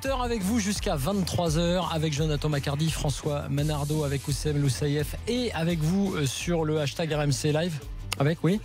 heure avec vous jusqu'à 23h avec Jonathan Macardy, François Manardo, avec Oussem Loussaïef et avec vous sur le hashtag RMC Live. Avec, oui.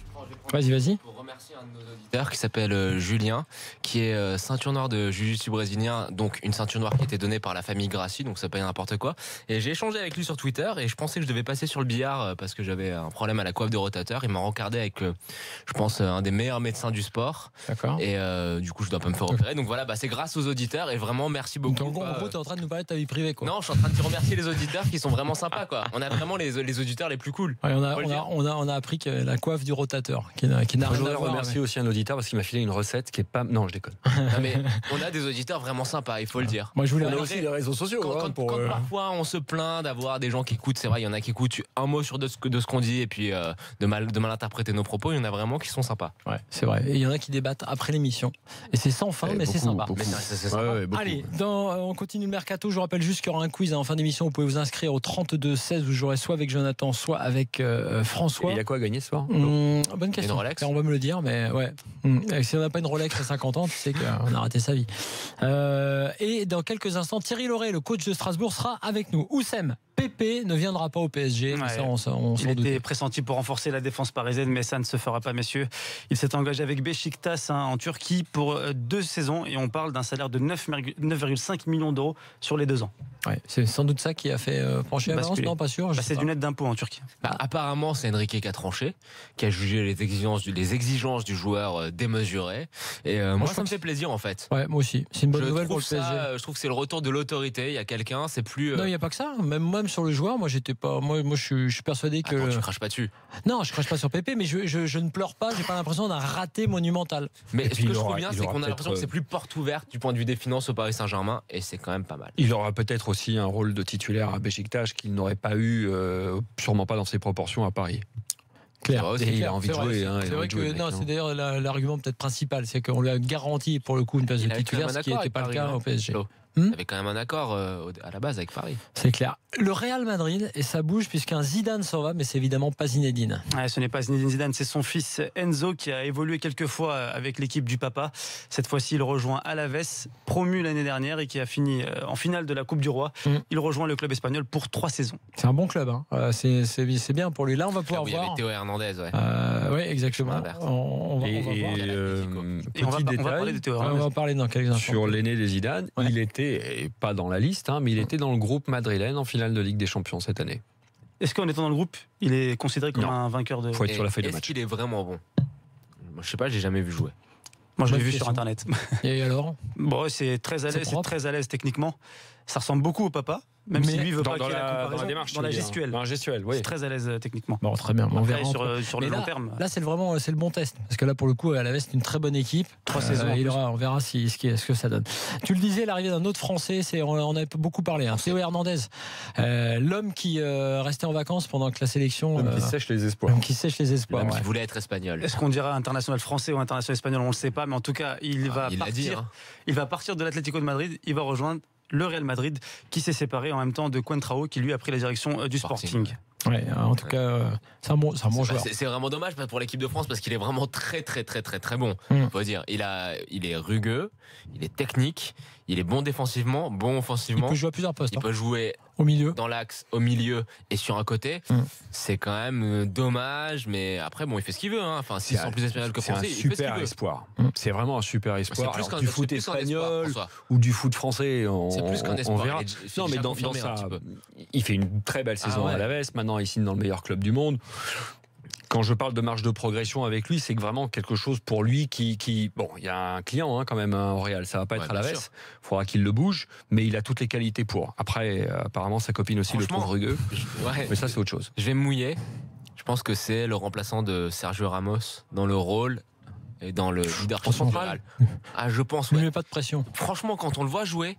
Vas-y. Pour remercier un de nos auditeurs qui s'appelle Julien, qui est ceinture noire de jiu-jitsu brésilien, donc une ceinture noire qui était donnée par la famille Gracie, donc ça paye n'importe quoi. Et j'ai échangé avec lui sur Twitter et je pensais que je devais passer sur le billard parce que j'avais un problème à la coiffe de rotateur. Il m'a rencardé avec, je pense, un des meilleurs médecins du sport. D'accord. Et du coup, je dois pas me faire opérer. Donc voilà, c'est grâce aux auditeurs et vraiment merci beaucoup. Donc en gros, t'es en train de nous parler de ta vie privée, quoi. Non, je suis en train de te remercier les auditeurs qui sont vraiment sympas, quoi. On a vraiment les auditeurs les plus cool. Ouais, on a appris que la coiffe du rotateur qui n'a rien à voir. Je remercie aussi un auditeur parce qu'il m'a filé une recette qui est pas. Non, je déconne. Non, mais on a des auditeurs vraiment sympas, il faut le dire. Moi, je voulais on a aussi les réseaux sociaux. Quand parfois on se plaint d'avoir des gens qui écoutent, c'est vrai, il y en a qui écoutent un mot sur de ce qu'on dit et puis de mal interpréter nos propos. Il y en a vraiment qui sont sympas. Ouais, c'est vrai. Et il y en a qui débattent après l'émission. Et c'est sans fin, mais c'est sympa. Mais c'est sympa. Ouais, allez, on continue le mercato. Je vous rappelle juste qu'il y aura un quiz en fin d'émission. Vous pouvez vous inscrire au 32-16 où j'aurai soit avec Jonathan, soit avec François. Il y a quoi à gagner ce soir? Bonne question. Une Rolex. On va me le dire, mais ouais. Si on n'a pas une Rolex à 50 ans, tu sais qu'on a raté sa vie. Et dans quelques instants, Thierry Laurey, le coach de Strasbourg, sera avec nous. Oussem, Pépé ne viendra pas au PSG. Ouais. Ça, on il était pressenti pour renforcer la défense parisienne, mais ça ne se fera pas, messieurs. Il s'est engagé avec Beşiktaş en Turquie pour 2 saisons et on parle d'un salaire de 9,5 millions d'euros sur les 2 ans. Ouais, c'est sans doute ça qui a fait pencher la balance. Non, pas sûr. C'est du net d'impôt en Turquie. Apparemment, c'est Enrique qui a tranché, qui a jugé les exigences du joueur démesurées. Et moi, ça me fait plaisir en fait. Ouais, moi aussi. C'est une bonne nouvelle pour le PSG. Je trouve que c'est le retour de l'autorité. Il y a quelqu'un, c'est plus. Non, il n'y a pas que ça. Même sur le joueur, moi, j'étais pas. Moi, je suis persuadé que. Attends, tu craches pas dessus. Non, je crache pas sur Pépé, mais je ne pleure pas. J'ai pas l'impression d'un raté monumental. Mais ce que je trouve bien, c'est qu'on a l'impression que c'est plus porte ouverte du point de vue des finances au Paris Saint-Germain, et c'est quand même pas mal. Il aura peut-être aussi un rôle de titulaire à Beşiktaş qu'il n'aurait pas eu, sûrement pas dans ses proportions à Paris. Clair. Et il a envie de jouer. C'est vrai que non, c'est d'ailleurs l'argument peut-être principal, c'est qu'on lui a garanti pour le coup une place de titulaire, ce qui n'était pas le cas au PSG. Il y avait quand même un accord à la base avec Paris. C'est clair. Le Real Madrid, et ça bouge puisqu'un Zidane s'en va, mais c'est évidemment pas Zinedine. Ouais, ce n'est pas Zinedine Zidane, c'est son fils Enzo qui a évolué quelques fois avec l'équipe du papa. Cette fois-ci, il rejoint Alaves, promu l'année dernière et qui a fini en finale de la Coupe du Roi. Il rejoint le club espagnol pour 3 saisons. C'est un bon club, hein. C'est bien pour lui. Là, on va pouvoir voir. Il y avait Théo Hernandez, ouais. Oui, exactement. On va parler de Théo Hernandez. On va parler dans quelques instants. Sur l'aîné des Zidane, il était pas dans la liste, mais il était dans le groupe madrilène en finale de Ligue des Champions cette année. Est-ce qu'en étant dans le groupe, il est considéré comme un vainqueur de... Faut être sur la feuille de match. Est-ce qu'il est vraiment bon? Moi, je sais pas, j'ai jamais vu jouer. Moi, je l'ai vu sur Internet. Et alors? Bon, c'est très à l'aise techniquement. Ça ressemble beaucoup au papa, même si lui veut pas qu'il y ait la comparaison. Dans la démarche, dans la gestuelle. Dans la gestuelle, oui. C'est très à l'aise techniquement. Bon, très bien. On verra sur le long terme. Là, c'est le bon test. Parce que là, pour le coup, Alaves, c'est une très bonne équipe. 3 saisons. On verra ce que ça donne. Tu le disais, l'arrivée d'un autre Français, on a beaucoup parlé. Théo Hernandez, l'homme qui restait en vacances pendant que la sélection. L'homme qui sèche les espoirs. L'homme qui sèche les espoirs. L'homme qui voulait être espagnol. Est-ce qu'on dira international français ou international espagnol? On ne le sait pas, mais en tout cas, il va partir de l'Atlético de Madrid. Il va rejoindre le Real Madrid qui s'est séparé en même temps de Coentrao qui lui a pris la direction du Sporting. Ouais, en tout cas, c'est un bon joueur. C'est vraiment dommage pour l'équipe de France parce qu'il est vraiment très bon. Faut dire, il est rugueux, il est technique, il est bon défensivement, bon offensivement. Il peut jouer à plusieurs postes. Il peut jouer au milieu, dans l'axe, au milieu et sur un côté. C'est quand même dommage, mais après il fait ce qu'il veut. Enfin, s'ils sont plus espagnols que français, il fait ce qu'il veut. C'est un super espoir. C'est vraiment un super espoir. C'est plus du foot espagnol ou du foot français, c'est plus qu'un espoir. On verra. Non, mais dans ça, il fait une très belle saison à Alaves. Maintenant, il signe dans le meilleur club du monde. Quand je parle de marge de progression avec lui, c'est que vraiment quelque chose pour lui qui bon, il y a un client quand même au Real, ça va pas être à la veste. Il faudra qu'il le bouge, mais il a toutes les qualités pour. Après, apparemment, sa copine aussi le trouve rugueux. Mais ça, c'est autre chose. Je vais me mouiller. Je pense que c'est le remplaçant de Sergio Ramos dans le rôle et dans le leadership central. Je pense. Ne mets pas de pression. Franchement, quand on le voit jouer,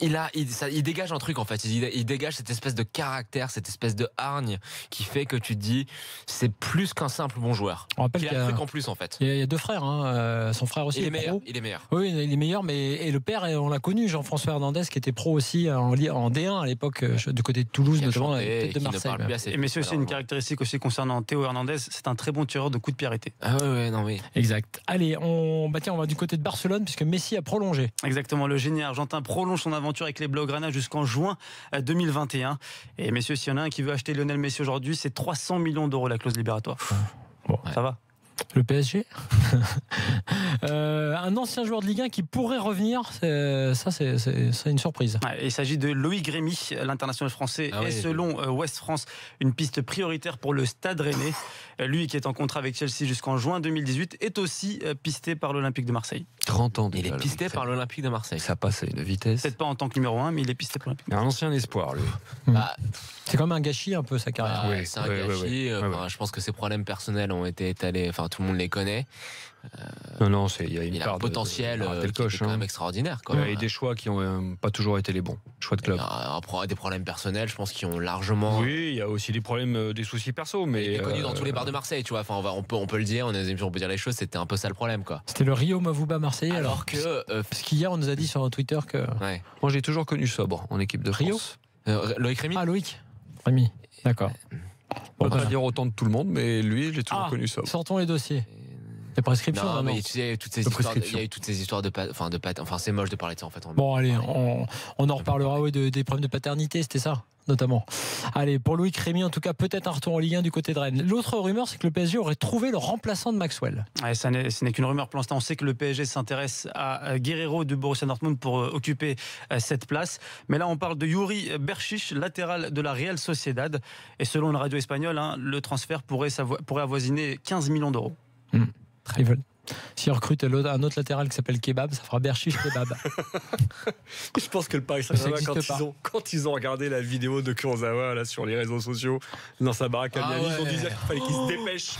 il dégage un truc en fait. Il dégage cette espèce de caractère, cette espèce de hargne qui fait que tu te dis c'est plus qu'un simple bon joueur. On rappelle qu'il y a un truc en plus en fait. Il y a 2 frères, hein. Son frère aussi. Il est meilleur. Oui, il est meilleur, et le père, on l'a connu, Jean-François Hernandez, qui était pro aussi en D1 à l'époque, du côté de Toulouse, notamment, et de Marseille. Mais c'est aussi une caractéristique aussi concernant Théo Hernandez, c'est un très bon tireur de coups de pied arrêtés. Ah ouais, non oui. Exact. Allez, on va du côté de Barcelone puisque Messi a prolongé. Exactement, le génie argentin prolonge son aventure avec les Blaugrana jusqu'en juin 2021. Et messieurs, s'il y en a un qui veut acheter Lionel Messi aujourd'hui, c'est 300 millions d'euros la clause libératoire. Bon, ça va. Le PSG un ancien joueur de Ligue 1 qui pourrait revenir, c'est une surprise. Il s'agit de Loïc Rémy, l'international français, selon Ouest France, une piste prioritaire pour le Stade Rennais. Lui qui est en contrat avec Chelsea jusqu'en juin 2018 est aussi pisté par l'Olympique de Marseille. 30 ans. Il est pisté par l'Olympique de Marseille. Ça passe à une vitesse. Peut-être pas en tant que numéro 1, mais il est pisté pour l'Olympique. Un ancien espoir, lui. C'est quand même un gâchis un peu sa carrière. C'est un gâchis. Je pense que ses problèmes personnels ont été étalés. Enfin, tout le monde les connaît. Non, il y a une part un potentiel qui est quand même extraordinaire. Et des choix qui n'ont pas toujours été les bons. Choix de club. Des problèmes personnels, je pense, qui ont largement. Oui, il y a aussi des problèmes, des soucis perso, mais. Il est connu dans tous les bars de Marseille, tu vois. Enfin, on peut le dire. On peut dire les choses. C'était un peu ça le problème, quoi. C'était le Rio Mavuba marseillais. Alors que parce qu'hier on nous a dit sur Twitter que. Ouais. Moi, j'ai toujours connu sobre en équipe de Rio. France. Loïc Rémy. Ah, Loïc Rémy. D'accord. On va pas dire autant de tout le monde, mais lui, j'ai toujours connu sobre. Sortons les dossiers. Les prescriptions. Non, mais tu sais, il y a eu toutes ces histoires enfin, c'est moche de parler de ça en fait. Bon, allez, on en reparlera des problèmes de paternité, c'était ça, notamment. Allez, pour Loïc Rémy, en tout cas, peut-être un retour en Ligue 1 du côté de Rennes. L'autre rumeur, c'est que le PSG aurait trouvé le remplaçant de Maxwell. Ce n'est qu'une rumeur pour l'instant. On sait que le PSG s'intéresse à Guerreiro de Borussia Dortmund pour occuper cette place. Mais là, on parle de Yuri Berchiche, latéral de la Real Sociedad. Et selon une radio espagnole, le transfert pourrait avoisiner 15 millions d'euros. Ils veulent. S'ils recrutent un autre latéral qui s'appelle Kebab, ça fera Berchiche Kebab. Je pense que le Paris Saint-Germain, quand ils ont regardé la vidéo de Kurzawa là, sur les réseaux sociaux, dans sa baraque à Miami, ils ont dit qu'il fallait qu'il se dépêche.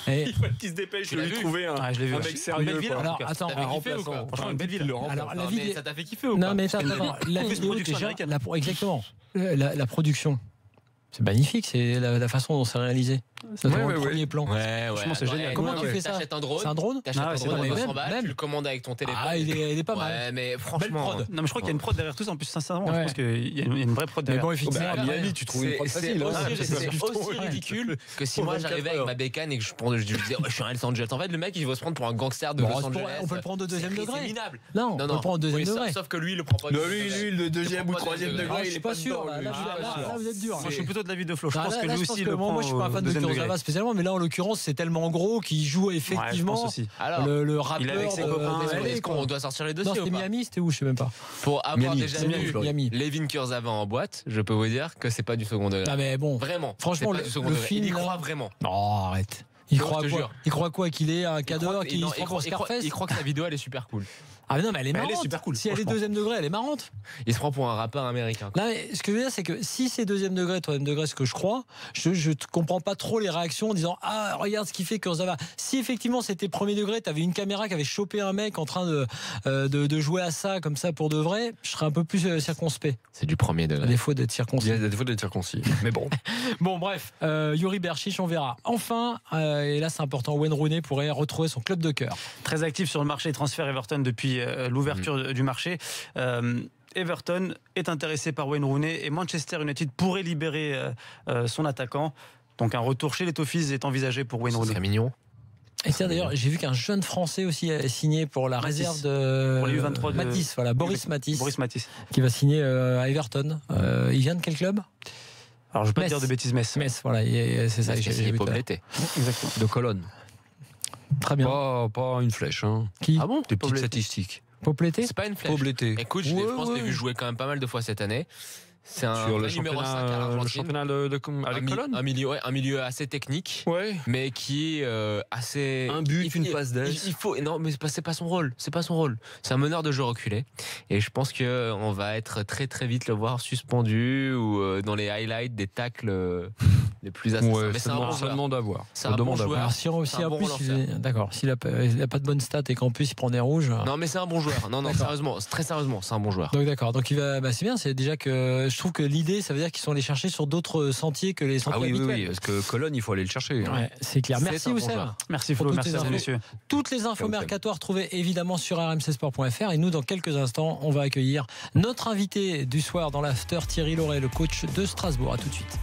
Il fallait qu'il se dépêche de lui trouver un mec sérieux. Alors, attends, franchement, une belle ville. Alors, ça t'a fait kiffer ou pas? Non, mais la vidéo, déjà, exactement. La production. C'est magnifique, c'est la façon dont c'est réalisé. C'est le premier plan. Franchement, c'est génial. Comment tu fais ça? T'achètes un drone. C'est un drone? T'achètes un drone à 200 balles, tu le commandes avec ton téléphone. Ah, il est pas mal. Ouais, mais franchement. Non, mais je crois qu'il y a une prod derrière tout ça. En plus, sincèrement, je pense qu'il y a une vraie prod derrière. Mais bon, effectivement, à Miami, tu trouves une prod facile. C'est aussi ridicule que si moi j'arrivais avec ma bécane et que je disais, je suis un Los Angeles. En fait, le mec, il va se prendre pour un gangster de Los Angeles. On peut le prendre au deuxième degré. C'est minable. Non, on peut le prendre au deuxième degré. Sauf que lui, il le prend pas. Lui, le deuxième ou troisième degré, je suis pas sûr. Là, vous êtes dur. Moi, je suis plutôt de l'avis de Flo. Je pense que lui aussi, le prend. Moi, je suis pas un fan de Kurzawa spécialement, mais là, en l'occurrence, c'est tellement gros qu'il joue effectivement le rappeur. Il est avec ses copains. Est-ce qu'on doit sortir les dossiers? Non, c'était Miami, c'était où? Je sais même pas. Pour avoir déjà vu Miami. Levin Kurzawa en boîte, je peux vous dire que c'est pas du second degré. Ah, mais bon. Vraiment. Franchement, le film, il y croit vraiment. Non, arrête. Il croit quoi? Qu'il est un cadreur qui se prend pour Scarface? Il croit que la vidéo elle est super cool. Ah mais non, mais elle est marrante. Elle est super cool. Si elle est deuxième degré, elle est marrante. Il se prend pour un rappeur américain. Non, mais ce que je veux dire, c'est que si c'est deuxième degré, troisième degré, ce que je crois, je ne comprends pas trop les réactions en disant ah regarde ce qu'il fait Kurzawa. Si effectivement c'était premier degré, t'avais une caméra qui avait chopé un mec en train de jouer à ça comme ça pour de vrai, je serais un peu plus circonspect. C'est du premier degré. À défaut d'être circoncis. À défaut d'être circoncis. Mais bon. Bon bref, Yuri Berchiche, on verra. Enfin, et là c'est important, Wayne Rooney pourrait retrouver son club de cœur. Très actif sur le marché des transferts Everton depuis l'ouverture du marché. Everton est intéressé par Wayne Rooney et Manchester United pourrait libérer son attaquant. Donc un retour chez les Toffees est envisagé pour Wayne Rooney. C'est mignon. Et c'est d'ailleurs, j'ai vu qu'un jeune Français aussi a signé pour la réserve de pour les U23 de Matisse, voilà, Boris Matisse, qui va signer à Everton. Il vient de quel club? Alors je peux pas dire de bêtises, Metz. Metz, voilà, c'est ça. J'ai vu Pobleté. Exactement. De Cologne. Très bien. Pas une flèche. Hein. Qui? Ah bon? Des petites statistiques. Pobleté? C'est pas une flèche. Pobleté. Écoute, je pense que je l'ai vu jouer quand même pas mal de fois cette année. C'est un sur le numéro 5 à l'Argentine. championnat avec Cologne. Un milieu assez technique, Ouais. mais qui est assez. Un but, une passe d'aise. Il faut. Non, mais c'est pas son rôle. C'est pas son rôle. C'est un meneur de jeu reculé. Et je pense que on va être très très vite le voir suspendu ou dans les highlights des tacles les plus assassins. Ouais, mais ça demande à voir. C'est un bon joueur. Alors, si aussi en plus, d'accord, s'il a pas de bonne stat et qu'en plus il prend des rouges. Non, mais c'est un bon joueur. Non, sérieusement, très sérieusement, c'est un bon joueur. Donc d'accord. Donc il va. C'est bien. C'est déjà que je trouve que l'idée, ça veut dire qu'ils sont allés chercher sur d'autres sentiers que les sentiers habituels. Oui, parce que Cologne, il faut aller le chercher. Ouais, c'est clair. Merci Oussem. Merci Flo, merci à vous messieurs. Toutes les infos mercato à retrouver évidemment sur rmcsport.fr et nous dans quelques instants, on va accueillir notre invité du soir dans l'after, Thierry Laurey, le coach de Strasbourg. À tout de suite.